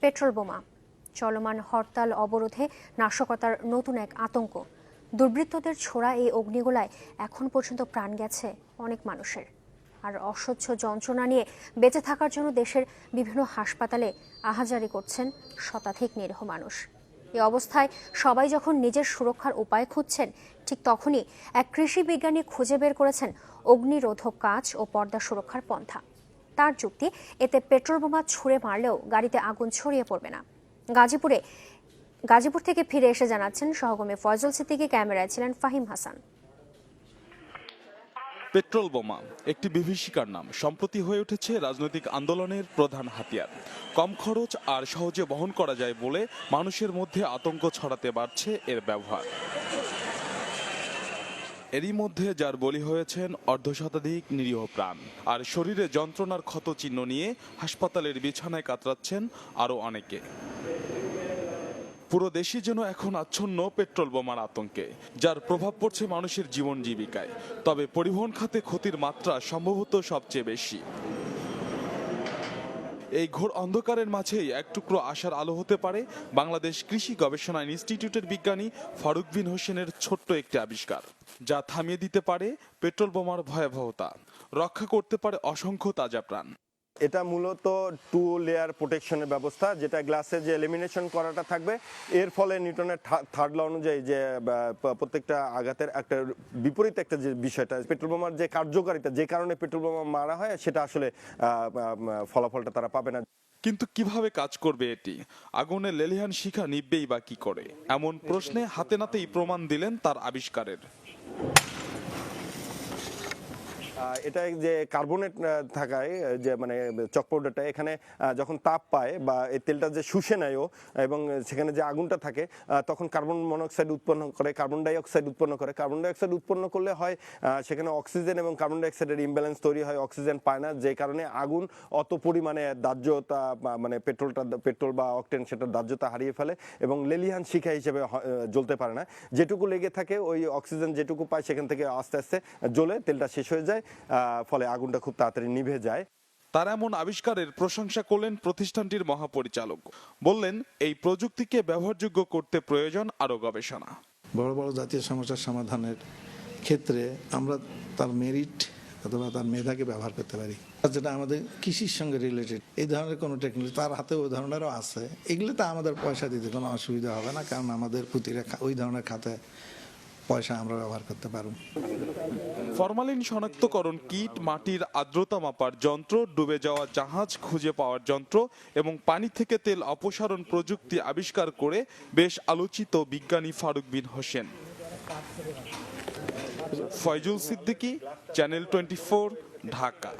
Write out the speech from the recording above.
Petrol বোমা, চলমান হরতাল অবরোধে নাশকতার নতুন এক আতঙ্ক। দুর্বৃত্তদের ছোড়া এই অগ্নিগোলায় এখন পর্যন্ত প্রাণ গেছে অনেক মানুষের। আর অসহ্য যন্ত্রণা নিয়ে বেঁচে থাকার জন্য দেশের বিভিন্ন হাসপাতালে আহাজারি করছেন শতাধিক নিরীহ মানুষ। এই অবস্থায় সবাই যখন নিজের সুরক্ষার উপায় খুঁজছেন, ঠিক তখনই এক কৃষি বিজ্ঞানী খুঁজে বের করেছেন অগ্নিরোধক কাঁচ ও পর্দা সুরক্ষার পন্থা। তার যুক্তি, এতে পেট্রোল বোমা ছুঁড়ে মারলেও গাড়িতে আগুন ছড়িয়ে পড়বে না। গাজীপুর থেকে ফিরে এসে জানাচ্ছেন সহকর্মী ফয়জল সিদ্দিকী, ক্যামেরায় ছিলেন ফাহিম হাসান। পেট্রোল বোমা একটি বিভীষিকার নাম, সম্প্রতি হয়ে উঠেছে রাজনৈতিক আন্দোলনের প্রধান হাতিয়ার। কম খরচ আর সহজে বহন করা যায় বলে মানুষের মধ্যে আতঙ্ক ছড়াতে বাড়ছে এর ব্যবহার। এরই মধ্যে যার বলি হয়েছেন অর্ধশতাধিক নিরীহ প্রাণ, আর শরীরে যন্ত্রণার ক্ষত চিহ্ন নিয়ে হাসপাতালের বিছানায় কাতরাচ্ছেন আরও অনেকে। পুরো দেশই যেন এখন আচ্ছন্ন পেট্রোল বোমার আতঙ্কে, যার প্রভাব পড়ছে মানুষের জীবন জীবিকায়। তবে পরিবহন খাতে ক্ষতির মাত্রা সম্ভবত সবচেয়ে বেশি। এই ঘোর অন্ধকারের মাঝেই এক টুকরো আশার আলো হতে পারে বাংলাদেশ কৃষি গবেষণা ইনস্টিটিউটের বিজ্ঞানী ফারুক বিন হোসেনের ছোট্ট একটি আবিষ্কার, যা থামিয়ে দিতে পারে পেট্রোল বোমার ভয়াবহতা, রক্ষা করতে পারে অসংখ্য তাজা প্রাণ। এটা মূলত 2 লেয়ার প্রোটেকশনের ব্যবস্থা, যেটা গ্লাসে যে এলিমিনেশন করাটা থাকবে, এর ফলে নিউটনের থার্ড ল অনুযায়ী যে প্রত্যেকটা আঘাতের একটা বিপরীত একটা যে বিষয়টা, পেট্রোল বোমার যে কার্যকারিতা, যে কারণে পেট্রোল বোমা মারা হয়, সেটা আসলে ফলাফলটা তারা পাবে না। কিন্তু কিভাবে কাজ করবে এটি? আগুনের লেলিহান শিখা নিভবেই বা কি করে? এমন প্রশ্নে হাতে নাতেই প্রমাণ দিলেন তার আবিষ্কারের। এটা যে কার্বনেট থাকায় যে মানে চক পাউডারটা এখানে যখন তাপ পায় বা এই তেলটা যে শুষে নেয়ও, এবং সেখানে যে আগুনটা থাকে, তখন কার্বন মনোক্সাইড উৎপন্ন করে, কার্বন ডাই অক্সাইড উৎপন্ন করে। কার্বন ডাই অক্সাইড উৎপন্ন করলে হয় সেখানে অক্সিজেন এবং কার্বন ডাই অক্সাইডের ইমব্যালেন্স তৈরি হয়, অক্সিজেন পায় না, যে কারণে আগুন অত পরিমাণে দাহ্যতা মানে পেট্রোল বা অকটেন সেটার দাহ্যতা হারিয়ে ফেলে এবং লেলিহান শিখা হিসেবে জ্বলতে পারে না। যেটুকু লেগে থাকে ওই অক্সিজেন যেটুকু পায় সেখান থেকে আস্তে আস্তে জ্বলে তেলটা শেষ হয়ে যায়, ফলে আগুনটা খুব তাড়াতাড়ি নিভে যায়। তার এমন আবিষ্কারের প্রশংসা করলেন প্রতিষ্ঠানটির মহাপরিচালক। বললেন, এই প্রযুক্তিকে ব্যবহারযোগ্য করতে প্রয়োজন আরও গবেষণা। বড় বড় জাতীয় সমস্যার সমাধানের ক্ষেত্রে আমরা তার মেরিট অথবা তার মেধাকে ব্যবহার করতে পারি, যেটা আমাদের কৃষির সঙ্গে রিলেটেড। এই ধরনের কোনো টেকনোলজি তার হাতে ওই ধরনেরও আছে। এগুলোতে আমাদের পয়সা দিতে কোনো অসুবিধা হবে না, কারণ আমাদের প্রতিটা ওই ধরনের খাতে পয়সা আমরা ব্যবহার করতে পারব। ফরমালিন শনাক্তকরণ কিট, মাটির আর্দ্রতা মাপার যন্ত্র, ডুবে যাওয়া জাহাজ খুঁজে পাওয়ার যন্ত্র এবং পানি থেকে তেল অপসারণ প্রযুক্তি আবিষ্কার করে বেশ আলোচিত বিজ্ঞানী ফারুক বিন হোসেন। ফয়জুল সিদ্দিকী, চ্যানেল 24, ঢাকা।